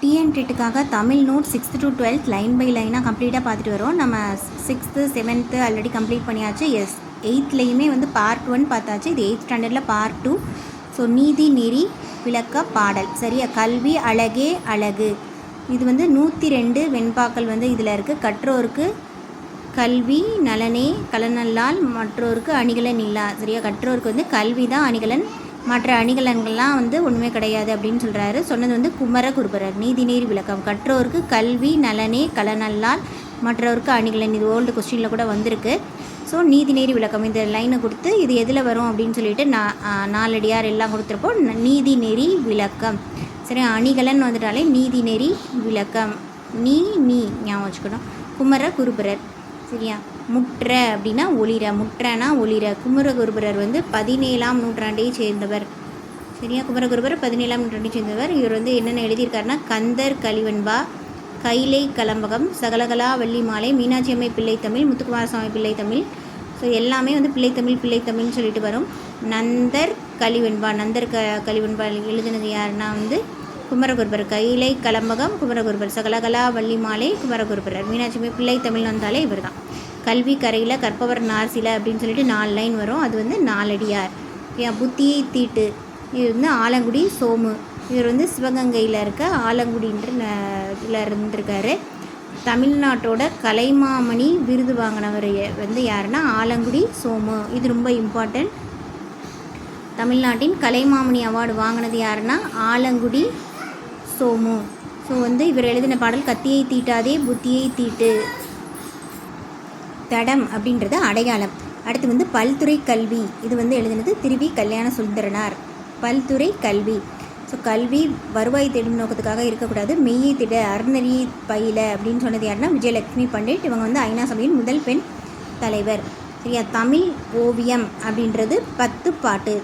டிஎன்டெட்டுக்காக Tamil note 6th to 12th line by லைனாக கம்ப்ளீட்டாக பார்த்துட்டு வரோம். நம்ம 6th 7th ஆல்ரெடி கம்ப்ளீட் பண்ணியாச்சு. 8th வந்து பார்ட் 1 பார்த்தாச்சு. இது 8th ஸ்டாண்டர்டில் பார்ட் 2. ஸோ நீதி நெறி விளக்க பாடல் சரியா. கல்வி அழகே அழகு. இது வந்து 102 வெண்பாக்கள் வந்து இதில் இருக்குது. கற்றோருக்கு கல்வி நலனே கலனல்லால் மற்றோருக்கு அணிகலன் இல்லா சரியா. கற்றோருக்கு வந்து கல்வி தான் அணிகலன், மற்ற அணிகலன்கள்லாம் வந்து ஒன்றுமே கிடையாது அப்படின்னு சொல்கிறாரு. சொன்னது வந்து குமரகுருபரர். நீதிநெறி விளக்கம். கற்றோருக்கு கல்வி நலனே கலனல்லால் மற்றவருக்கு அணிகலன். இது ஓல்டு கொஸ்டினில் கூட வந்திருக்கு. ஸோ நீதிநெறி விளக்கம் இந்த லைனை கொடுத்து இது எதில் வரும் அப்படின்னு சொல்லிட்டு நாலடியார் எல்லாம் கொடுத்துருப்போம். நீதிநெறி விளக்கம் சரி. அணிகலன் வந்துட்டாலே நீதிநெறி விளக்கம். நீ ஞாபகம் வச்சுக்கணும். குமரகுருபரர் சரியா. முற்ற அப்படின்னா ஒளிர, முற்றனா ஒளிர. குமரகுருபரர் வந்து 17ஆம் நூற்றாண்டை சேர்ந்தவர் சரியா. குமரகுருபரர் 17ஆம் நூற்றாண்டை சேர்ந்தவர். இவர் வந்து என்னென்ன எழுதியிருக்காருன்னா கந்தர் கலிவெண்பா, கைலை கலம்பகம், சகலகலா வள்ளி மாலை, மீனாட்சி அம்மை பிள்ளைத்தமிழ், முத்துக்குமாரசுவாமி பிள்ளைத்தமிழ். ஸோ எல்லாமே வந்து பிள்ளைத்தமிழ்னு சொல்லிட்டு வரும். நந்தர் கலிவெண்பா, நந்தர் கலிவெண்பா எழுதினது யாருன்னா வந்து குமரகுருபரர். கைலை கலம்பகம் குமரகுருபரர், சகலகலா வள்ளி மாலை குமரகுருபரர், மீனாட்சி அம்மை பிள்ளைத்தமிழ் வந்தாலே இவர் தான். கல்வி கரையில் கற்பவர் நார்சில அப்படின்னு சொல்லிட்டு 4 லைன் வரும். அது வந்து நாலடியார். புத்தியை தீட்டு இவர் வந்து ஆலங்குடி சோமு. இவர் வந்து சிவகங்கையில் இருக்க ஆலங்குடின்ற இதில் இருந்திருக்காரு. தமிழ்நாட்டோட கலைமாமணி விருது வாங்கினவர் வந்து யாருன்னா ஆலங்குடி சோமு. இது ரொம்ப இம்பார்ட்டன்ட். தமிழ்நாட்டின் கலைமாமணி அவார்டு வாங்கினது யாருன்னா ஆலங்குடி சோமு. ஸோ வந்து இவர் எழுதின பாடல் கத்தியை தீட்டாதே புத்தியை தீட்டு. தடம் அப்படின்றது அடையாளம். அடுத்து வந்து பல்துறை கல்வி. இது வந்து எழுதினது திருவி கல்யாண சுந்தரனார். பல்துறை கல்வி. ஸோ கல்வி வருவாய் தேடும் நோக்கத்துக்காக இருக்கக்கூடாது, மெய்யை திட அறநெறியை பயில அப்படின்னு சொன்னது யாருன்னா விஜயலட்சுமி பண்டிட். இவங்க வந்து ஐநா சபையின் முதல் பெண் தலைவர் சரியா. தமிழ் ஓவியம் அப்படின்றது 10 பாட்டு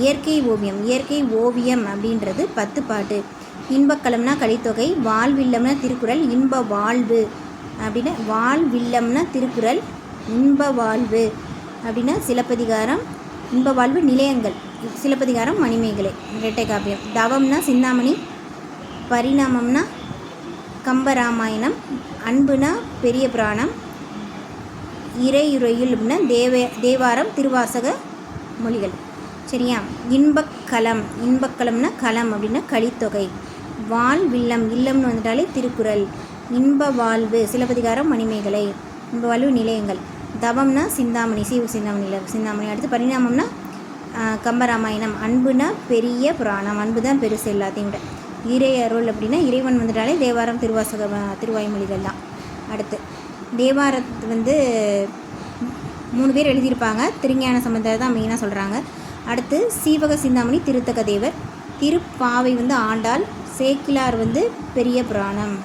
இயற்கை ஓவியம். இயற்கை ஓவியம் அப்படின்றது 10 பாட்டு. இன்பக்கலம்னா கலித்தொகை, வாழ்வில்லம்னா திருக்குறள், இன்ப வாழ்வு அப்படின்னா வாழ்வில்லம்னா திருக்குறள், இன்ப வாழ்வு அப்படின்னா சிலப்பதிகாரம், இன்ப வாழ்வு நிலையங்கள், சிலப்பதிகாரம் மணிமேகலை இரட்டை காப்பியம். தவம்னா சிந்தாமணி, பரிணாமம்னா கம்பராமாயணம், அன்புனா பெரிய புராணம், இறையுறையில் அப்படின்னா தேவாரம் திருவாசக மொழிகள் சரியா. இன்பக்கலம், இன்பக்கலம்னா களம் அப்படின்னா கலித்தொகை. வாழ்வில்லம், இல்லம்னு வந்துட்டாலே திருக்குறள். இன்ப வாழ்வு சிலப்பதிகாரம் மணிமேகலை, இன்ப வாழ்வு நிலையங்கள். தவம்னா சிந்தாமணி, சிந்தாமணி. அடுத்து பரிணாமம்னா கம்பராமாயணம், அன்புனா பெரிய புராணம், அன்பு தான் பெருசு எல்லாத்தையும் விட. இறை அருள் அப்படின்னா இறைவன் வந்துட்டாலே தேவாரம் திருவாய்மொழிகள் தான். அடுத்து தேவாரத்து வந்து 3 பேர் எழுதியிருப்பாங்க. திருஞான சம்பந்தர் தான் மெயினாக சொல்கிறாங்க. அடுத்து சீவக சிந்தாமணி திருத்தக்க தேவர், திருப்பாவை வந்து ஆண்டாள், சேக்கிலார் வந்து பெரிய புராணம்.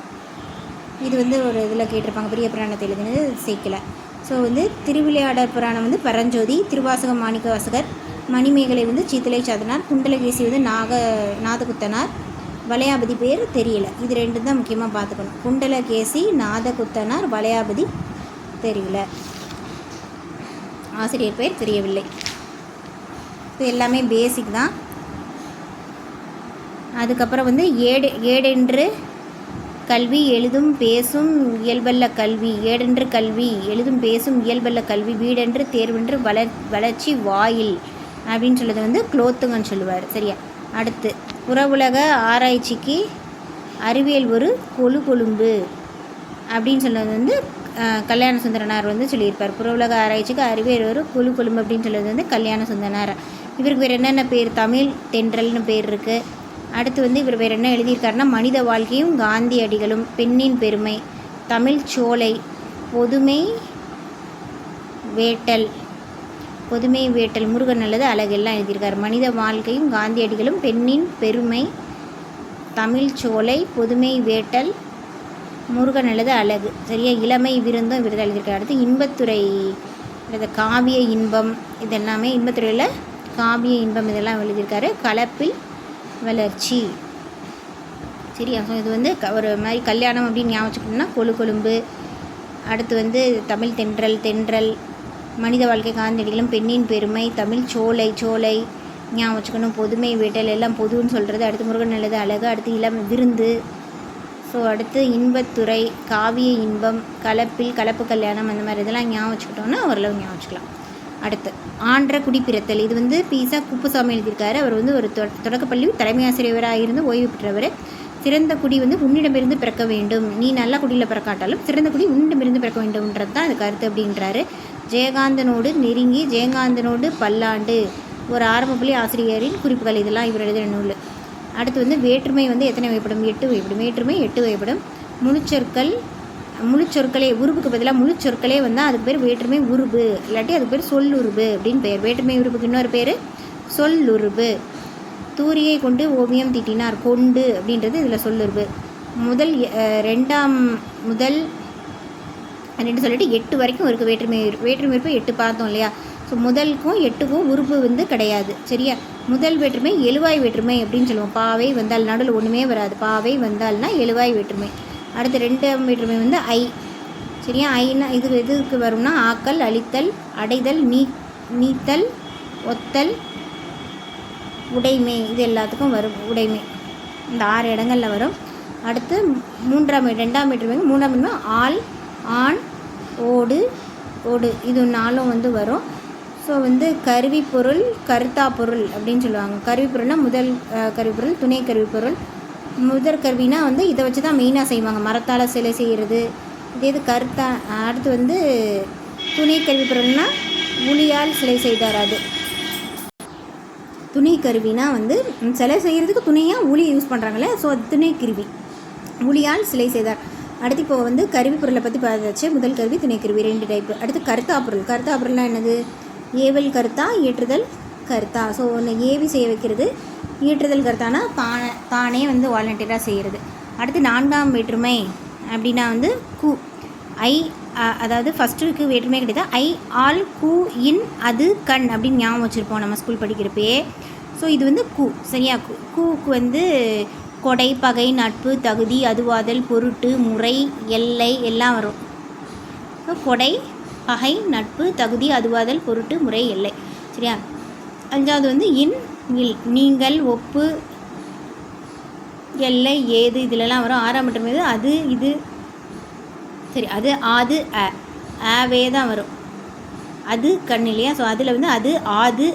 இது வந்து ஒரு இதில் கேட்டிருப்பாங்க, பெரிய புராணத்தை எழுதினது சேக்கிலார். ஸோ வந்து திருவிளையாடற் புராணம் வந்து பரஞ்சோதி, திருவாசகம் மாணிக்கவாசகர், மணிமேகலை வந்து சீத்தலை சாதனார், குண்டலகேசி வந்து நாதகுத்தனார், வளையாபதி பேர் தெரியல. இது 2 தான் முக்கியமாக பார்த்துக்கணும். குண்டலகேசி, நாதகுத்தனார், வளையாபதி தெரியல, ஆசிரியர் பெயர் தெரியவில்லை. இது எல்லாமே பேசிக் தான். அதுக்கப்புறம் வந்து ஏடென்று கல்வி எழுதும் பேசும் இயல்பல்ல கல்வி, ஏடென்று கல்வி எழுதும் பேசும் இயல்பல்ல கல்வி, வீடென்று தேர்வென்று வளர்ச்சி வாயில் அப்படின்னு சொல்லுறது வந்து குலோத்துங்கன்னு சொல்லுவார் சரியா. அடுத்து புறவுலக ஆராய்ச்சிக்கு அறிவியல் ஒரு கொழும்பு அப்படின்னு சொன்னது வந்து கல்யாண சுந்தரனார் வந்து சொல்லியிருப்பார். புறவுலக ஆராய்ச்சிக்கு அறிவியல் ஒரு கொழும்பு அப்படின்னு சொல்லுறது வந்து கல்யாண சுந்தரனார். இவருக்கு வேறு என்னென்ன பேர்? தமிழ் தென்றல்னு பேர் இருக்குது. அடுத்து வந்து இவர் வேறு என்ன எழுதியிருக்காருன்னா மனித வாழ்க்கையும் காந்தியடிகளும், பெண்ணின் பெருமை, தமிழ் சோலை, பொதுமை வேட்டல், முருகன் நல்லது அழகு எல்லாம் எழுதியிருக்காரு. மனித வாழ்க்கையும் காந்தியடிகளும், பெண்ணின் பெருமை, தமிழ் சோலை, பொதுமை வேட்டல், முருகன் நல்லது அழகு சரியா. இளமை விருந்தும் இவர் தான் எழுதியிருக்காரு. அடுத்து இன்பத்துறை காவிய இன்பம், இதெல்லாமே இன்பத்துறையில் காவிய இன்பம் இதெல்லாம் எழுதியிருக்காரு. கலப்பில் வளர்ச்சி சரியா. ஸோ இது வந்து ஒரு மாதிரி கல்யாணம் அப்படின்னு ஞாபகம் வச்சுக்கணும்னா கொழும்பு. அடுத்து வந்து தமிழ் தென்றல், மனித வாழ்க்கை காந்தியடிகளும், பெண்ணின் பெருமை, தமிழ் சோலை ஞாபகம் வச்சுக்கணும். பொதுமை வேட்டல் எல்லாம் பொதுன்னு சொல்கிறது. அடுத்து முருகன் நல்லது அழகு. அடுத்து இளம் விருந்து ஸோ அடுத்து இன்பத்துறை, காவிய இன்பம், கலப்பில், கலப்பு கல்யாணம், அந்த மாதிரி இதெல்லாம் ஞாபகம் வச்சுக்கிட்டோன்னா ஓரளவு ஞாபகம் வச்சுக்கலாம். அடுத்து ஆன்ற குடிப்பிறத்தல். இது வந்து பீசா குப்புசாமி எழுதியிருக்காரு. அவர் வந்து ஒரு தொடக்கப்பள்ளி தலைமை ஆசிரியராக இருந்து ஓய்வு பெற்றவர். சிறந்த குடி வந்து உன்னிடமிருந்து பிறக்க வேண்டும், நீ நல்ல குடியில் பிறக்காட்டாலும் சிறந்த குடி உன்னிடமிருந்து பிறக்க வேண்டும்ன்றது தான் அது கருத்து அப்படின்றாரு. ஜெயகாந்தனோடு நெருங்கி, ஜெயகாந்தனோடு பல்லாண்டு, ஒரு ஆரம்ப பள்ளி ஆசிரியரின் குறிப்புகள். இதெல்லாம் இவர் எழுதுகிற நூல். அடுத்து வந்து வேற்றுமை வந்து எத்தனை வகைப்படும்? 8 வகைப்படும். வேற்றுமை 8 வகைப்படும். முழுச்சொற்களே உருபுக்கு பதிலாக முழுச்சொற்களே வந்தால் அதுக்கு பேர் வேற்றுமை உருபு, இல்லாட்டி அதுக்கு பேர் சொல்லுருபு அப்படின்னு பேர். வேற்றுமை உருபுக்கு இன்னொரு பேர் சொல்லுருபு. தூரியை கொண்டு ஓவியம் தீட்டினார், கொண்டு அப்படின்றது இதில் சொல்லுருபு. முதல் 2 சொல்லிட்டு 8 வரைக்கும் இருக்குது வேற்றுமை உறுப்பு 8 பார்த்தோம் இல்லையா? ஸோ முதலுக்கும் 8க்கும் உறுப்பு வந்து கிடையாது. சரியா? முதல் வேற்றுமை எழுவாய் வேற்றுமை அப்படின்னு சொல்லுவோம். பாவை வந்தால், நடுவில் ஒன்றுமே வராது, பாவை வந்தால்னா எழுவாய் வேற்றுமை. அடுத்து 2ஆம் வேற்றுமை வந்து ஐ. சரியா? ஐனா இது எதுக்கு வரும்னா ஆக்கல், அழித்தல், அடைதல், நீத்தல், ஒத்தல், உடைமை, இது எல்லாத்துக்கும் வரும் உடைமை. இந்த 6 இடங்களில் வரும். அடுத்து 2ஆம் வேற்றுமை 3ஆம் வேற்றுமை ஆள், ஆண், ஓடு, இது 4 வந்து வரும். ஸோ வந்து கருவிப்பொருள், கருத்தா பொருள் அப்படின்னு சொல்லுவாங்க. கருவிப்பொருள்னால் முதல் கருவிப்பொருள், துணை கருவிப்பொருள். முதற் கருவினா வந்து இதை வச்சு தான் மெயினாக செய்வாங்க, மரத்தால் சிலை செய்கிறது. இது கருத்தா. அடுத்து வந்து துணை கருவிப்பொருள்னால் உளியால் சிலை செய்தார். அது துணை கருவினா வந்து சிலை செய்கிறதுக்கு துணையாக உளி யூஸ் பண்ணுறாங்களே, ஸோ அது துணை கருவி, உளியால் சிலை செய்தார். அடுத்து இப்போ வந்து கருவி பொருளை பற்றி பார்த்தாச்சு. முதல் கருவி, துணை கருவி, 2 டைப்பு. அடுத்து கருத்தா பொருள். கருத்தா பொருள்னால் என்னது? ஏவல் கருத்தா, ஏற்றுதல் கருத்தா. ஸோ ஒன்று ஏவி செய்ய வைக்கிறது, ஏற்றுதல் கருத்தானா தானே வந்து வாலண்டியராக செய்கிறது. அடுத்து 4ஆம் வேற்றுமை அப்படின்னா வந்து கு, ஐ, அதாவது ஃபஸ்ட்டுக்கு வேற்றுமை கிடையாது. ஐ, ஆல், கு, இன், அது, கண் அப்படின்னு ஞாபகம் வச்சுருப்போம் நம்ம ஸ்கூல் படிக்கிறப்பே. ஸோ இது வந்து கு. சரியா? கூக்கு வந்து கொடை, பகை, நட்பு, தகுதி, அதுவாதல், பொருட்டு, முறை, எல்லை எல்லாம் வரும். ஸோ கொடை, பகை, நட்பு, தகுதி, அதுவாதல், பொருட்டு, முறை, எல்லை. சரியா? 5வது வந்து இன், இல், நீங்கள், ஒப்பு, எல்லை, ஏது, இதிலெல்லாம் வரும். 6ஆம் வேற்றுமை அது, இது. சரி, அது, ஆது, ஆவே தான் வரும். அது கண் இல்லையா? ஸோ அதில் வந்து அது, ஆது,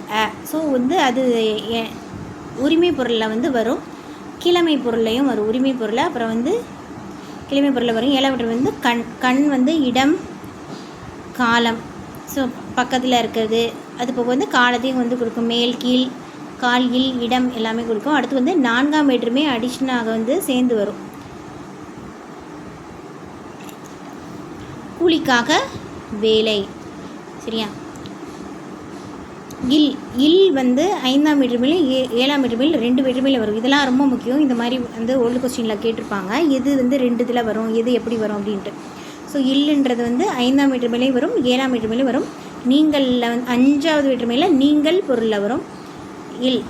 ஸோ வந்து அது உரிமை பொருளில் வந்து வரும். கிழமை பொருளையும் வரும் உரிமை பொருளை. அப்புறம் வந்து கிழமை பொருளை வரும். 7ஆம் வேற்றுமை வந்து கண் வந்து இடம், காலம். ஸோ பக்கத்தில் இருக்கிறது. அது போக வந்து காலத்தையும் வந்து கொடுக்கும். மேல், கீழ், கால், இல், இடம் எல்லாமே கொடுக்கும். அடுத்து வந்து 4ஆம் வேற்றுமை அடிஷ்னாக வந்து சேர்ந்து வரும். கூலிக்காக வேலை. சரியா? இல் வந்து 5ஆம் வேற்றுமையில் 7ஆம் வேற்றுமையில் 2 வேற்றுமையில் வரும். இதெல்லாம் ரொம்ப முக்கியம். இந்த மாதிரி வந்து ஓல்டு கொஸ்டினில் கேட்டிருப்பாங்க, எது வந்து 2 இதில் வரும், எது எப்படி வரும் அப்படின்ட்டு. ஸோ இல்லுன்றது வந்து 5ஆம் வேற்றுமையிலையும் வரும், 7ஆம் வேற்றுமையிலையும் வரும். நீங்களில் வந்து 5ஆவது வேற்றுமையில் நீங்கள் பொருளில் வரும். இல்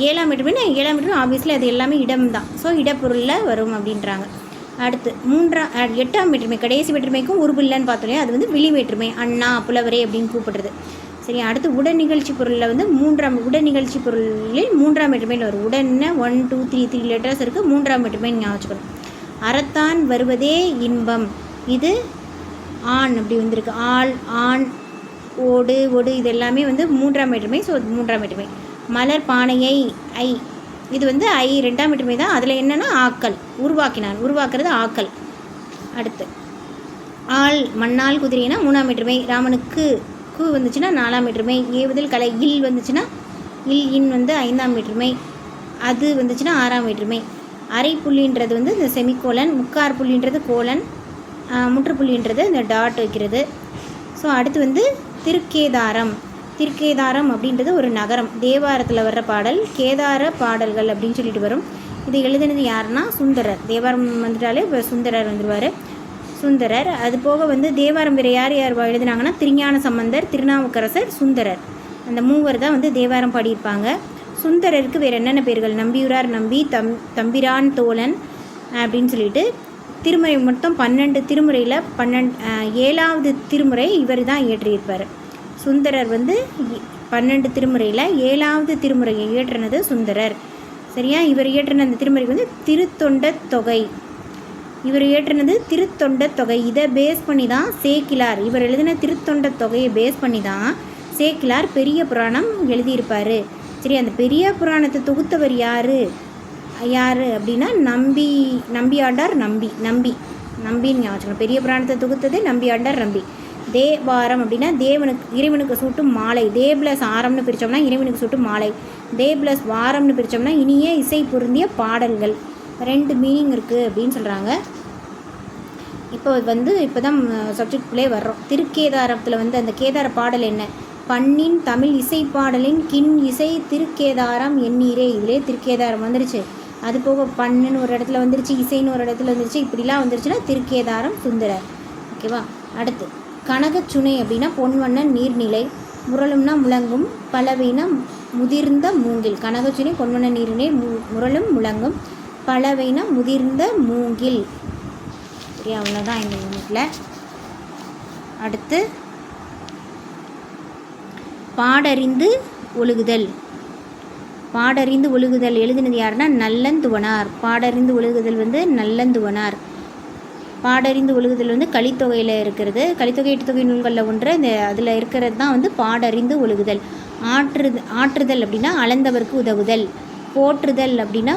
7ஆம் வேற்றுமைனா 7ஆம் வேற்றுமை ஆப்வியஸ்லி அது எல்லாமே இடம் தான். ஸோ இடப்பொருளில் வரும் அப்படின்றாங்க. அடுத்து 8ஆம் வேற்றுமை கடைசி வேற்றுமைக்கும் உருபு இல்லைன்னு பார்த்தோம். அது வந்து விழி வேற்றுமை, அண்ணா, புலவரே அப்படின்னு கூப்பிடுறது. சரி. அடுத்து உடன் நிகழ்ச்சி பொருளில் வந்து உடன் நிகழ்ச்சி பொருளில் 3ஆம் வேற்றுமையில் வரும். உடனே 1 2 3 லெட்டர்ஸ் இருக்குது. 3ஆம் வேற்றுமை ஞாபகம் வச்சுக்கணும். அறத்தான் வருவதே இன்பம், இது ஆண் அப்படி வந்திருக்கு. ஆள், ஆண், ஓடு, இது எல்லாமே வந்து 3ஆம் வேற்றுமை. ஸோ 3ஆம் வேற்றுமை. மலர் பானையை, ஐ, இது வந்து ஐ 2ஆம் வேற்றுமை தான். அதில் என்னென்னா ஆக்கல், உருவாக்கினான், உருவாக்குறது ஆக்கல். அடுத்து ஆள், மண்ணால் குதிரைனா 3ஆம் வேற்றுமை. ராமனுக்கு கு வந்துச்சுன்னா 4ஆம் வேற்றுமை. ஏவுதல் கலை, இல் வந்துச்சுன்னா இல், இன் வந்து 5ஆம் வேற்றுமை. அது வந்துச்சுன்னா 6ஆம் வேற்றுமை. அரை புள்ளின்றது வந்து இந்த செமிகோலன், முக்கார் புள்ளின்றது கோலன், முற்றுப்புள்ளின்றது இந்த டாட் வைக்கிறது. ஸோ அடுத்து வந்து திருக்கேதாரம். திருக்கேதாரம் அப்படின்றது ஒரு நகரம். தேவாரத்தில் வர்ற பாடல் கேதார பாடல்கள் அப்படின்னு சொல்லிட்டு வரும். இது எழுதுனது யாருன்னா சுந்தரர். தேவாரம் வந்துட்டாலே இப்போ சுந்தரர் வந்துடுவார். சுந்தரர். அது போக வந்து தேவாரம் வேறு யார் எழுதுனாங்கன்னா திருஞான சம்பந்தர், திருநாவுக்கரசர், சுந்தரர். அந்த 3 தான் வந்து தேவாரம் பாடியிருப்பாங்க. சுந்தரருக்கு வேறு என்னென்ன பேர்கள்? நம்பியூரார், நம்பி, தம்பிரான், தோழன் அப்படின்னு சொல்லிட்டு. திருமுறை மொத்தம் 12 திருமுறையில் 7ஆவது திருமுறை இவர் தான் இயற்றியிருப்பார். சுந்தரர் வந்து 12 திருமுறையில் 7ஆவது திருமுறையை இயற்றினது சுந்தரர். சரியா? இவர் இயற்றின அந்த திருமுறைக்கு வந்து திருத்தொண்ட தொகை. இவர் இயற்றினது திருத்தொண்ட தொகை. இதை பேஸ் பண்ணி தான் சேக்கிலார், இவர் எழுதின திருத்தொண்ட தொகையை பேஸ் பண்ணி தான் சேக்கிலார் பெரிய புராணம் எழுதியிருப்பார். சரி, அந்த பெரிய புராணத்தை தொகுத்தவர் யார் அப்படின்னா நம்பியாண்டார் நம்பின்னு ஞாபகம். பெரிய புராணத்தை தொகுத்தது நம்பியாண்டார் நம்பி. தேவாரம் அப்படின்னா இறைவனுக்கு சூட்டும் மாலை. தே ப்ளஸ் ஆரம்னு பிரித்தோம்னா இறைவனுக்கு சூட்டும் மாலை. தே ப்ளஸ் வாரம்னு பிரித்தோம்னா இனிய இசை பொருந்திய பாடல்கள். 2 மீனிங் இருக்குது அப்படின்னு சொல்கிறாங்க. இப்போ தான் சப்ஜெக்ட்குள்ளே வர்றோம். திருக்கேதாரத்தில் வந்து அந்த கேதார பாடல் என்ன? பண்ணின் தமிழ் இசை பாடலின் கின் இசை திருக்கேதாரம் எண்ணீரே. இதிலே திருக்கேதாரம் வந்துருச்சு. அது போக பண்ணுன்னு ஒரு இடத்துல வந்துருச்சு, இசைன்னு ஒரு இடத்துல வந்துருச்சு. இப்படிலாம் வந்துருச்சுன்னா திருக்கேதாரம் சுந்தரர். ஓகேவா? அடுத்து கனகச்சுனை அப்படின்னா பொன்வண்ணன் நீர்நிலை. முரளும்னா முழங்கும். பலவைனா முதிர்ந்த மூங்கில். கனகச்சுனை பொன்வண்ணன் நீர்நிலை, முரளும் முழங்கும். பலவைனா முதிர்ந்த மூங்கில். சரி, அவ்வளோதான் இந்த யூனிட்டில். அடுத்து பாடறிந்து ஒழுகுதல். பாடறிந்து ஒழுகுதல் எழுதினது யாருன்னா நல்லந்துவனார். பாடறிந்து ஒழுகுதல் வந்து நல்லந்துவனார். பாடறிந்து ஒழுகுதல் வந்து கலித்தொகையில் இருக்கிறது. கலித்தொகை எட்டுத்தொகை நூல்களில் ஒன்று. அதில் இருக்கிறது தான் வந்து பாடறிந்து ஒழுகுதல். ஆற்றுதல் அப்படின்னா அளந்தவருக்கு உதவுதல். போற்றுதல் அப்படின்னா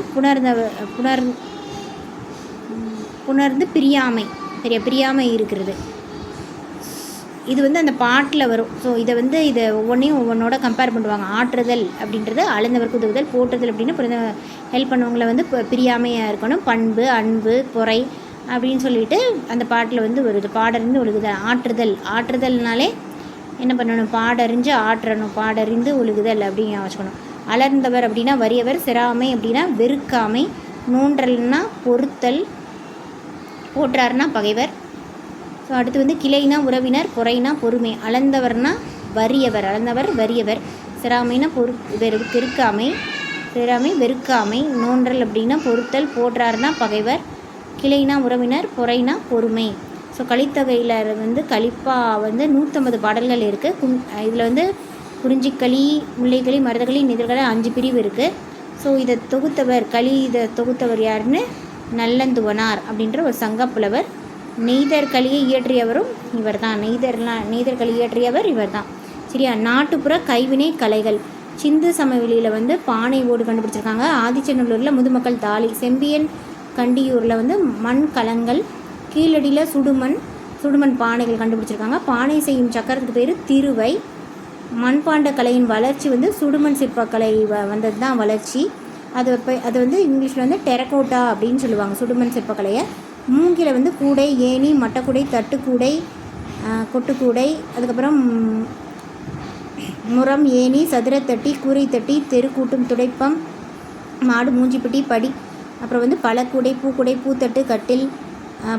புணர்ந்து பிரியாமை. சரியா? பிரியாமை இருக்கிறது. இது வந்து அந்த பாட்டில் வரும். ஸோ இதை ஒவ்வொன்றோட கம்பேர் பண்ணுவாங்க. ஆற்றுதல் அப்படின்றது அளந்தவருக்கு உதவுதல். போற்றுதல் அப்படின்னா ஹெல்ப் பண்ணவங்களை வந்து பிரியாமையாக இருக்கணும். பண்பு, அன்பு, பொறை அப்படின்னு சொல்லிட்டு அந்த பாட்டில் வந்து வருது. பாடறிந்து ஒழுகுதல். ஆற்றுதல்னாலே என்ன பண்ணணும்? பாடறிஞ்சு ஆற்றணும். பாடறிந்து ஒழுகுதல் அப்படின்னு வச்சுக்கணும். அலர்ந்தவர் அப்படின்னா வறியவர். சிராமை அப்படின்னா வெறுக்காமை. நோன்றல்னா பொறுத்தல். போற்றார்னா பகைவர். ஸோ அடுத்து வந்து கிளைனா உறவினர். பொறைனா பொறுமை. அளந்தவர் வறியவர். சிராமைனா வெறுக்காமை. நோன்றல் அப்படின்னா பொறுத்தல். போற்றார்னா பகைவர். கிளைனா உறவினர். பொறைனா பொறுமை. ஸோ கலித்தொகையில் வந்து கலிப்பா வந்து 150 பாடல்கள் இருக்குது. இதில் வந்து குறிஞ்சிக்களி, முல்லைக்களி, மருதகளி, நிதர்களி 5 பிரிவு இருக்குது. ஸோ இதை தொகுத்தவர் யாருன்னு நல்லந்துவனார் அப்படின்ற ஒரு சங்கப்புலவர். நெய்தற்களியை இயற்றியவரும் இவர் தான். நெய்தற்களி இயற்றியவர் இவர் தான். சரியா? நாட்டுப்புற கைவினை கலைகள். சிந்து சமவெளியில் வந்து பானை ஓடு கண்டுபிடிச்சிருக்காங்க. ஆதிச்சநல்லூரில் முதுமக்கள் தாலி. செம்பியன் கண்டியூரில் வந்து மண் கலங்கள். கீழடியில் சுடுமண் பானைகள் கண்டுபிடிச்சிருக்காங்க. பானை செய்யும் சக்கரத்துக்கு பேர் திருவை. மண்பாண்ட கலையின் வளர்ச்சி வந்து சுடுமண் சிற்பக்கலை வந்தது தான் வளர்ச்சி. அது வந்து இங்கிலீஷில் வந்து டெரகோட்டா அப்படின்னு சொல்லுவாங்க, சுடுமண் சிற்பக்கலையை. மூங்கில வந்து கூடை, ஏணி, மட்டக்கூடை, தட்டுக்கூடை, கொட்டுக்கூடை, அதுக்கப்புறம் முறம், ஏணி, சதுரத்தட்டி, கூரைத்தட்டி, தெருக்கூட்டும் துடைப்பம், மாடு மூஞ்சிப்பட்டி, படி, அப்புறம் வந்து பழக்கூடை, பூக்கூடை, பூத்தட்டு, கட்டில்,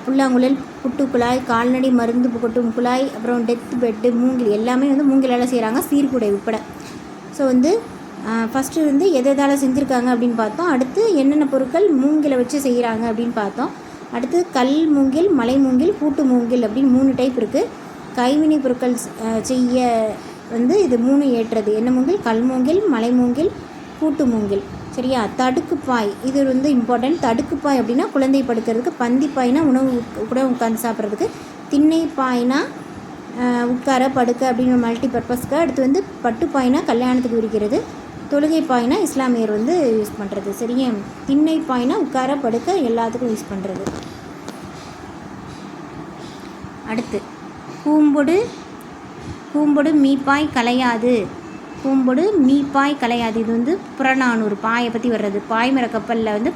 புல்லாங்குழல், புட்டுக்குழாய், கால்நடை மருந்து கொட்டும் குழாய், அப்புறம் டெத் பெட்டு, மூங்கில் எல்லாமே வந்து மூங்கிலால் செய்கிறாங்க, சீர்குடை உட்பட. ஸோ வந்து ஃபஸ்ட்டு வந்து எதால் செஞ்சுருக்காங்க அப்படின்னு பார்த்தோம். அடுத்து என்னென்ன பொருட்கள் மூங்கிலை வச்சு செய்கிறாங்க அப்படின்னு பார்த்தோம். அடுத்து கல் மூங்கில், மலை மூங்கில், பூட்டு மூங்கில் அப்படின்னு 3 டைப் இருக்குது. கைவினை பொருட்கள் செய்ய வந்து இது 3 ஏற்றது. என்ன மூங்கில்? கல் மூங்கில், மலை மூங்கில், பூட்டு மூங்கில். சரியா? தடுக்குப்பாய் இது வந்து இம்பார்ட்டன்ட். தடுக்குப்பாய் அப்படின்னா குழந்தை படுக்கிறதுக்கு. பந்திப்பாய்னா உணவு கூட உட்காந்து சாப்பிட்றதுக்கு. திண்ணைப்பாய்னா உட்கார படுக்க அப்படின்னு மல்டி பர்பஸ்க்கு. அடுத்து வந்து பட்டுப்பாய்னா கல்யாணத்துக்கு விரிக்கிறது. தொழுகை பாய்னா இஸ்லாமியர் வந்து யூஸ் பண்ணுறது. சரியா? திண்ணை பாய்னா உட்கார படுக்க எல்லாத்துக்கும் யூஸ் பண்ணுறது. அடுத்து கூம்பொடு மீப்பாய் கலையாது. இது வந்து புறநானூறு பாயை பற்றி வர்றது. பாய்மர கப்பலில் வந்து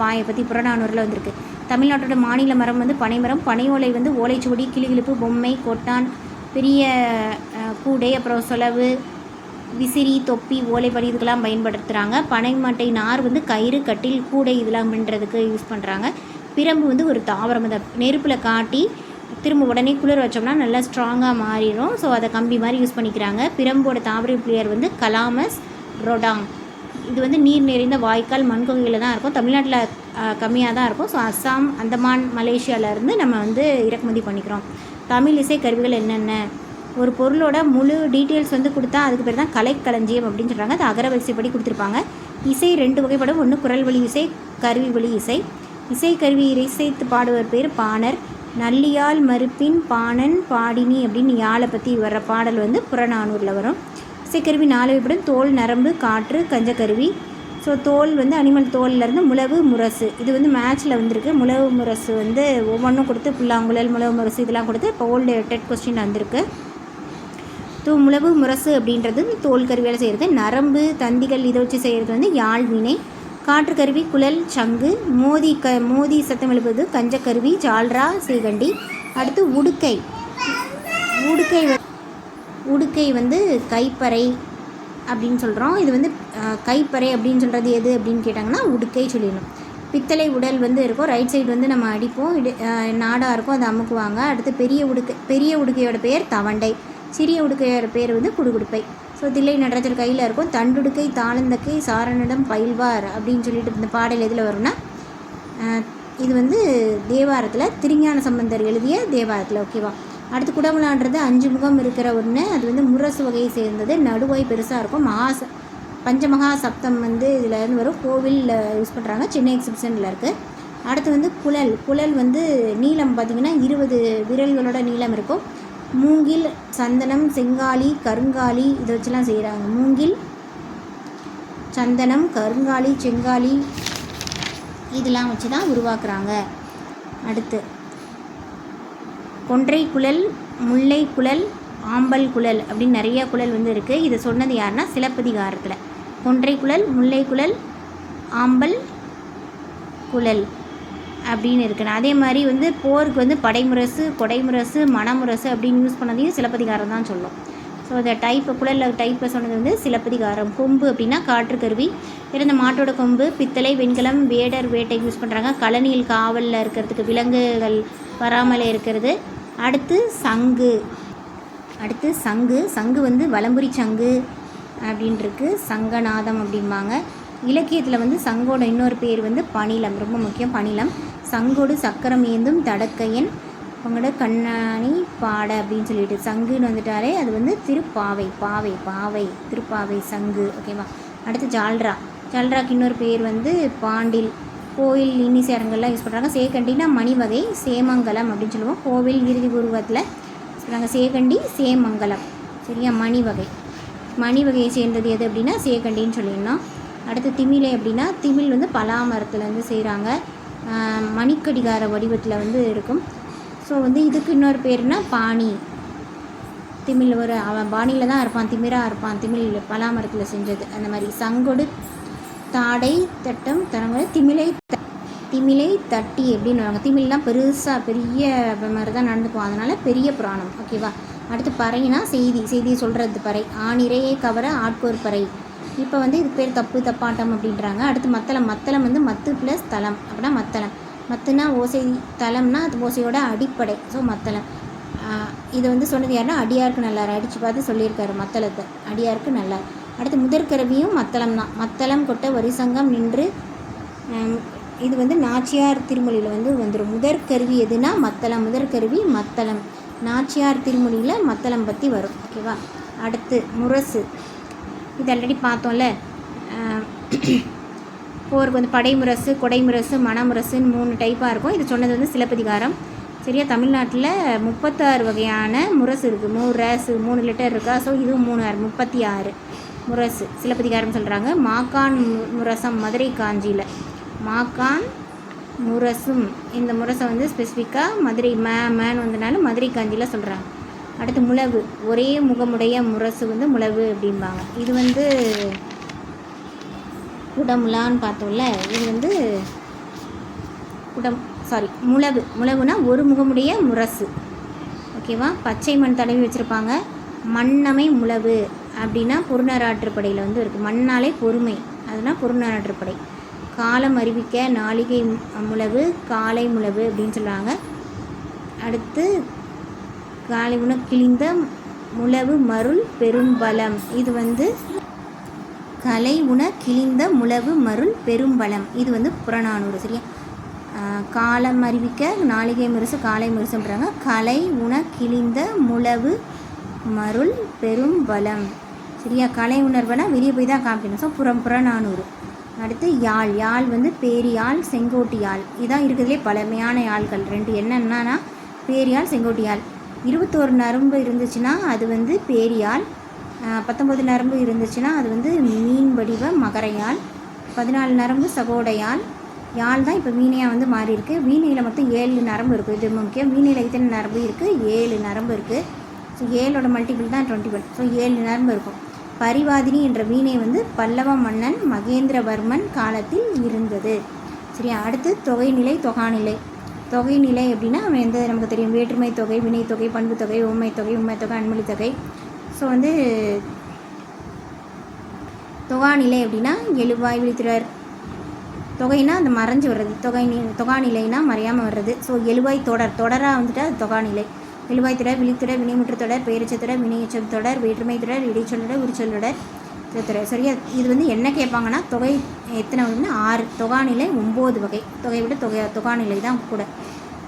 பாயை பற்றி புறநானூரில் வந்திருக்கு. தமிழ்நாட்டோட மாநில மரம் வந்து பனைமரம். பனை ஓலை வந்து ஓலைச்சுவடி, கிளிகிழிப்பு, பொம்மை, கொட்டான், பெரிய கூடை, அப்புறம் சொலவு, விசிறி, தொப்பி, ஓலைப்படி இதுக்கெல்லாம் பயன்படுத்துகிறாங்க. பனைமட்டை நார் வந்து கயிறு, கட்டில், கூடை இதெல்லாம் பண்ணுறதுக்கு யூஸ் பண்ணுறாங்க. பிரம்பு வந்து ஒரு தாவரம். அதை நெருப்பில் காட்டி திரும்ப உடனே குளிர் வச்சோம்னா நல்லா ஸ்ட்ராங்காக மாறிடும். ஸோ அதை கம்பி மாதிரி யூஸ் பண்ணிக்கிறாங்க. பிரம்போட தாவர பிளேயர் வந்து கலாமஸ் ரொடாங். இது வந்து நீர் நிறைந்த வாய்க்கால் மண்கொகையில் தான் இருக்கும். தமிழ்நாட்டில் கம்மியாக தான் இருக்கும். ஸோ அஸ்ஸாம், அந்தமான், மலேசியாவிலேருந்து நம்ம வந்து இறக்குமதி பண்ணிக்கிறோம். தமிழ் இசை கருவிகள் என்னென்ன? ஒரு பொருளோட முழு டீட்டெயில்ஸ் வந்து கொடுத்தா அதுக்கு பேர் தான் கலைக்களஞ்சியம் அப்படின்னு சொல்கிறாங்க. அது அகரவரிசைப்படி கொடுத்துருப்பாங்க. இசை 2 வகைப்படும். ஒன்று குரல் வழி இசை, கருவி வழி இசை. இசைக்கருவி இசைத்து பாடுவர் பேர் பாணர். நல்லியால் மறுப்பின் பாணன் பாடினி அப்படின்னு யாழை பற்றி வர்ற பாடல் வந்து புறநானூரில் வரும். இசைக்கருவி 4 வகைப்படும். தோல், நரம்பு, காற்று, கஞ்சக்கருவி. ஸோ தோல் வந்து அனிமல் தோல்லேருந்து முழவு, முரசு. இது வந்து மேட்ச்சில் வந்திருக்கு. முழவு முரசு வந்து ஒவ்வொன்றும் கொடுத்து புல்லாங்குழல், முழவு முரசு இதெல்லாம் கொடுத்து இப்போ ஓல்டு டெட் கொஸ்டின் வந்திருக்கு. முழவு முரசு அப்படின்றது தோல் கருவியால் செய்கிறது. நரம்பு, தந்திகள் இதை வச்சு செய்கிறது வந்து யாழ் வினை. காற்று கருவி குழல், சங்கு. மோதி சத்தம் எழுப்புவது கஞ்சக்கருவி, ஜால்ரா, சீகண்டி. அடுத்து உடுக்கை. உடுக்கை வந்து கைப்பறை அப்படின்னு சொல்கிறோம். இது வந்து கைப்பறை அப்படின்னு சொல்கிறது எது அப்படின்னு கேட்டாங்கன்னா உடுக்கை சொல்லிடணும். பித்தளை உடல் வந்து இருக்கும். ரைட் சைடு வந்து நம்ம அடிப்போம். நாடாக இருக்கும், அதை அமுக்குவாங்க. அடுத்து பெரிய உடுக்கையோட பேர் தவண்டை. சிறிய உடுக்கையோட பேர் வந்து குடுகுடுப்பை. ஸோ தில்லை நடராஜர் கையில் இருக்கும். தண்டுடுக்கை, தாளந்தக்கை, சாரனிடம் பயில்வார் அப்படின்னு சொல்லிட்டு இந்த பாடல் எதில் வரும்னா இது வந்து தேவாரத்தில் திருஞான சம்பந்தர் எழுதிய தேவாரத்தில். ஓகேவா. அடுத்து குடமுலான்றது 5 முகம் இருக்கிற ஒன்று. அது வந்து முரசு வகையை சேர்ந்தது. நடுவாய் பெருசாக இருக்கும். பஞ்சமகா சப்தம் வந்து இதில் இருந்து வரும். கோவிலில் யூஸ் பண்ணுறாங்க. சென்னை எக்ஸிபிஷனில் இருக்குது. அடுத்து வந்து குழல் வந்து நீளம் பார்த்திங்கன்னா 20 விரல்களோட நீளம் இருக்கும். மூங்கில், சந்தனம், செங்காலி, கருங்காலி இதை வச்சுலாம் செய்கிறாங்க. மூங்கில், சந்தனம், கருங்காலி, செங்காலி இதெல்லாம் வச்சு தான் உருவாக்குறாங்க. அடுத்து கொன்றை குழல், முல்லை குழல், ஆம்பல் குழல் அப்படின்னு நிறைய குழல் வந்து இருக்குது. இதை சொன்னது யாருன்னா சிலப்பதிகாரத்தில். கொன்றை குழல், முல்லை குழல், ஆம்பல் குழல் அப்படின்னு இருக்குன்னு. அதே மாதிரி வந்து போருக்கு வந்து படைமுரசு, கொடைமுரசு, மணமுரசு அப்படின்னு யூஸ் பண்ணதையும் சிலப்பதிகாரம் தான் சொல்லும். ஸோ அந்த குழலில் டைப்பை சொன்னது வந்து சிலப்பதிகாரம். கொம்பு அப்படின்னா காற்றுக்கருவி. இந்த மாட்டோட கொம்பு. பித்தளை, வெண்கலம், வேடர் வேட்டைக்கு யூஸ் பண்ணுறாங்க. கழனியில் காவலில் இருக்கிறதுக்கு, விலங்குகள் வராமலே இருக்கிறது. அடுத்து சங்கு வந்து வலம்புரி சங்கு அப்படின்ட்டுருக்கு. சங்கநாதம் அப்படிம்பாங்க. இலக்கியத்தில் வந்து சங்கோட இன்னொரு பேர் வந்து பணிலம். ரொம்ப முக்கியம் பணிலம். சங்கோடு சக்கரம் ஏந்தும் தடக்கையன் அவங்களோட கண்ணாணி பாட அப்படின்னு சொல்லிட்டு சங்குன்னு வந்துட்டாலே அது வந்து திருப்பாவை. திருப்பாவை சங்கு. ஓகேவா. அடுத்து ஜால்ராக்கு இன்னொரு பேர் வந்து பாண்டில். கோயில் இன்னிசை அரங்கெல்லாம் யூஸ் பண்ணுறாங்க. சேகண்டினா மணி வகை. சேமங்கலம் அப்படின்னு சொல்லுவோம். கோவில் இறுதி உருவத்தில் சொல்கிறாங்க. சேகண்டி, சேமங்கலம். சரியா. மணி வகையை சேர்ந்தது எது அப்படின்னா சேகண்டின்னு சொல்லிடணும். அடுத்து திமிலை அப்படின்னா திமிழ் வந்து பலாமரத்தில் வந்து செய்கிறாங்க. மணிக்கடிகார வடிவத்தில் வந்து இருக்கும். ஸோ வந்து இதுக்கு இன்னொரு பேர்னா பாணி. திமிழ் அவன் பாணியில் தான் இருப்பான், திமிராக இருப்பான். திமிழ் பலாமரத்தில் செஞ்சது அந்த மாதிரி. சங்கொடு தாடை தட்டம் தரங்க. திமிலை தட்டி அப்படின்னு வாங்க. திமிழ்லாம் பெரிய மாதிரி தான் நடந்துக்குவோம். அதனால் பெரிய புராணம். ஓகேவா. அடுத்து பறைனா செய்தி சொல்கிறது பறை. ஆணிரையை கவர ஆட்கோர் பறை. இப்போ வந்து இது பேர் தப்பாட்டம் அப்படின்றாங்க. அடுத்து மத்தளம் வந்து மத்து ப்ளஸ் தளம் அப்படின்னா மத்தளம். மத்துனா ஓசை, தளம்னா அது ஓசையோட அடிப்படை. ஸோ மத்தளம். இது வந்து சொன்னது யாருன்னா அடியாருக்கு நல்லார். அடித்து பார்த்து சொல்லியிருக்காரு மத்தளத்தை. அடியாருக்கு நல்லார். அடுத்து முதற்கருவியும் மத்தளம் தான். மத்தளம் கொட்ட வரிசங்கம் நின்று. இது வந்து நாச்சியார் திருமொழியில் வந்து வந்துடும். முதற்கருவி எதுனா மத்தளம். முதற்கருவி மத்தளம். நாச்சியார் திருமொழியில் மத்தளம் பற்றி வரும். ஓகேவா. அடுத்து முரசு. இது ஆல்ரெடி பார்த்தோம்ல. போருக்கு வந்து படைமுரசு, கொடைமுரசு, மணமுரசுன்னு 3 டைப்பாக இருக்கும். இது சொன்னது வந்து சிலப்பதிகாரம். சரியா. தமிழ்நாட்டில் 36 வகையான முரசு இருக்குது. 3 லெட்டர் இருக்கா. ஸோ இதுவும் 36 முரசு சிலப்பதிகாரம் சொல்கிறாங்க. மாக்கான் முரசம் மதுரை காஞ்சியில். மாக்கான் முரசும் இந்த முரசை வந்து ஸ்பெசிஃபிக்காக மதுரை மேன்னு வந்தனால மதுரை காஞ்சியில் சொல்கிறாங்க. அடுத்து முழவு. ஒரே முகமுடைய முரசு வந்து முழவு அப்படிம்பாங்க. இது வந்து குடமுலான்னு பார்த்தோம்ல. இது வந்து முழவுனா ஒரு முகமுடைய முரசு. ஓகேவா. பச்சை மண் தடவி வச்சுருப்பாங்க. மண்ணமை முழவு அப்படின்னா பொருநராற்றுப்படையில் வந்து இருக்குது. மண்ணாலே பொறுமை, அதுனா பொருநராற்றுப்படை. காலம் அறிவிக்க நாளிகை முழவு, காலை முழவு அப்படின்னு சொல்கிறாங்க. அடுத்து காலை உண கிழிந்த முழவு மருள் பெரும்பலம். இது வந்து கலை உண கிழிந்த முழவு மருள் பெரும்பலம். இது வந்து புறநானூறு. சரியா. காலம் அறிவிக்க நாளிகை முரசு, காலை முரசுன்றாங்க. கலை உண கிழிந்த முழவு மருள் பெரும் வளம். சரியா, கலை உணர்வுனா வெளியே போய் தான் காமிக்கணும். ஸோ புறநானூறு. அடுத்து யாழ். யாழ் வந்து பேரியாழ், செங்கோட்டு யாழ். இதான் இருக்கிறதுலே பழமையான யாழ்கள் 2. என்னென்னா பேரியாழ், செங்கோட்டு யாழ். 21 நரம்பு இருந்துச்சுன்னா அது வந்து பேரியாழ். 19 நரம்பு இருந்துச்சுன்னா அது வந்து மீன் வடிவ மகரையாழ். 14 நரம்பு சகோடையாழ். யாழ் தான் இப்போ வீணையாக வந்து மாறி இருக்குது. வீணையில் மொத்தம் 7 நரம்பு இருக்குது. இது முக்கியம். வீணையில் எத்தனை நரம்பு இருக்குது? 7 நரம்பு இருக்குது. ஸோ 7ஓட மல்டிபிள் தான் 21. ஸோ 7 நரம்பு இருக்கும். பரிவாதினி என்ற வீணை வந்து பல்லவ மன்னன் மகேந்திரவர்மன் காலத்தில் இருந்தது. சரியா, அடுத்து தொகைநிலை, தொகாநிலை. தொகைநிலை அப்படின்னா எந்த நமக்கு தெரியும், வேற்றுமை தொகை, வினை தொகை, பண்பு தொகை, உண்மை தொகை, உண்மை தொகை, அன்மொழி தொகை. ஸோ வந்து தொகாநிலை அப்படின்னா எழுவாய், விழித்திரர். தொகைனா அந்த மறைஞ்சு வர்றது. தொகாநிலைனா மறையாமல் வர்றது. ஸோ எழுவாய் தொடராக வந்துட்டு அது தொகாநிலை. எழுவாய் தொடர், விழித்தொடர், வினைமுற்று தொடர், பெயரெச்சத்தொடர், வினையெச்சத் தொடர், வேற்றுமை தொடர், இடைச்சொல்லொடர், உரிச்சொல்லொடர், தொடர். சரியா, இது வந்து என்ன கேட்பாங்கன்னா தொகை எத்தனை வருதுன்னா 6. தொகாநிலை 9 வகை. தொகை விட தொகாநிலை தான் கூட.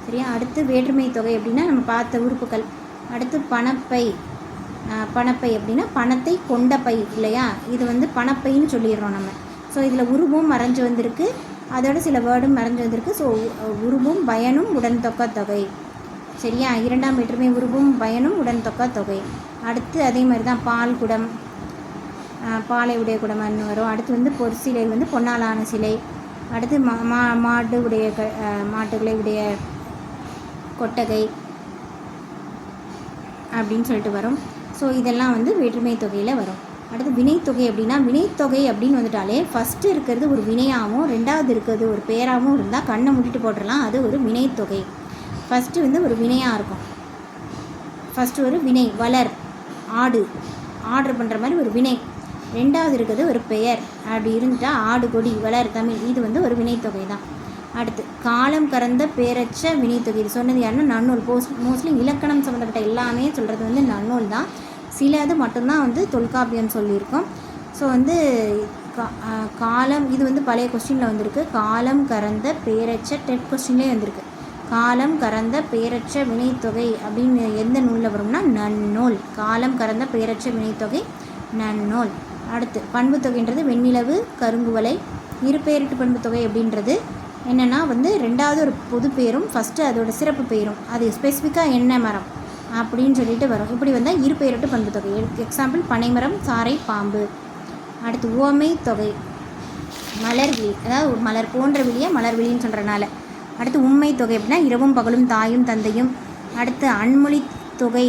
சரியா, அடுத்து வேற்றுமை தொகை அப்படின்னா நம்ம பார்த்த உறுப்புகள். அடுத்து பணப்பை. பணப்பை அப்படின்னா பணத்தை கொண்ட பை இல்லையா, இது வந்து பணப்பைன்னு சொல்லிடுறோம் நம்ம. ஸோ இதில் உருவும் மறைஞ்சு வந்திருக்கு, அதோட சில வேர்டும் மறைஞ்சு வந்திருக்கு. ஸோ உருவும் பயனும் உடன் தொக்க தொகை. சரியா, 2ஆம் வேற்றுமை உருவும் பயனும் உடன் தொக்க தொகை. அடுத்து அதே மாதிரி தான் பால் குடம், பாலை உடைய குடம்னு வரும். அடுத்து வந்து பொற்சிலை வந்து பொன்னாலான சிலை. அடுத்து மாடு உடைய மாட்டுகளை உடைய கொட்டகை அப்படின்னு சொல்லிட்டு வரும். ஸோ இதெல்லாம் வந்து வேற்றுமை தொகையில் வரும். அடுத்து வினைத்தொகை அப்படின்னா, வினைத்தொகை அப்படின்னு வந்துட்டாலே ஃபஸ்ட்டு இருக்கிறது ஒரு வினையாகவும் 2ஆவது இருக்கிறது ஒரு பெயராகவும் இருந்தால் கண்ணை மூடிட்டு போட்டுடலாம், அது ஒரு வினைத்தொகை. ஃபஸ்ட்டு வந்து ஒரு வினையாக இருக்கும். ஃபஸ்ட்டு ஒரு வினை, வளர், ஆடு, ஆர்டர் பண்ணுற மாதிரி ஒரு வினை. 2ஆவது இருக்கிறது ஒரு பெயர். அப்படி இருந்துட்டால் ஆடு, கொடி, வளர், தமிழ், இது வந்து ஒரு வினைத்தொகை தான். அடுத்து காலம் கறந்த பேரச்ச வினைத்தொகை. இது சொன்னது யாருன்னா நன்னூல். மோஸ்ட்லி இலக்கணம் சம்மந்தப்பட்ட எல்லாமே சொல்கிறது வந்து நன்னூல் தான். சிலது மட்டும்தான் வந்து தொல்காப்பியம் சொல்லியிருக்கோம். ஸோ வந்து காலம், இது வந்து பழைய கொஸ்டினில் வந்திருக்கு. காலம் கறந்த பேரச்ச, டெட் கொஸ்டின்லேயே வந்திருக்கு. காலம் கறந்த பேரச்ச வினைத்தொகை அப்படின்னு எந்த நூலில் வரும்னா நன்னூல். காலம் கறந்த பேரச்ச வினைத்தொகை நன்னூல். அடுத்து பண்புத்தொகைன்றது வெண்ணிலவு, கருங்குவலை. இருபெயரிட்டு பண்புத்தொகை அப்படின்றது என்னென்னா வந்து 2ஆவது ஒரு பொது பேரும் ஃபஸ்ட்டு அதோட சிறப்பு பெயரும், அது ஸ்பெசிஃபிக்காக என்ன மரம் அப்படின்னு சொல்லிட்டு வரும். இப்படி வந்தால் இருபெயரிட்டு பண்புத்தொகை. எக்ஸாம்பிள் பனைமரம், சாறை, பாம்பு. அடுத்து உவமை தொகை, மலர் விழி, அதாவது மலர் போன்ற விழியை மலர் விழின்னு சொல்கிறனால. அடுத்து உண்மை தொகை அப்படின்னா இரவும் பகலும், தாயும் தந்தையும். அடுத்து அன்மொழி தொகை,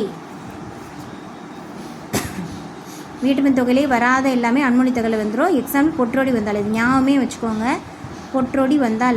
வேற்றுமை தொகையிலே வராத எல்லாமே அன்மொழி தொகையில் வந்துடும். எக்ஸாம்பிள் பொற்றோடி வந்தால், இது ஞாபகமே வச்சுக்கோங்க. பொற்றோடி வந்தால்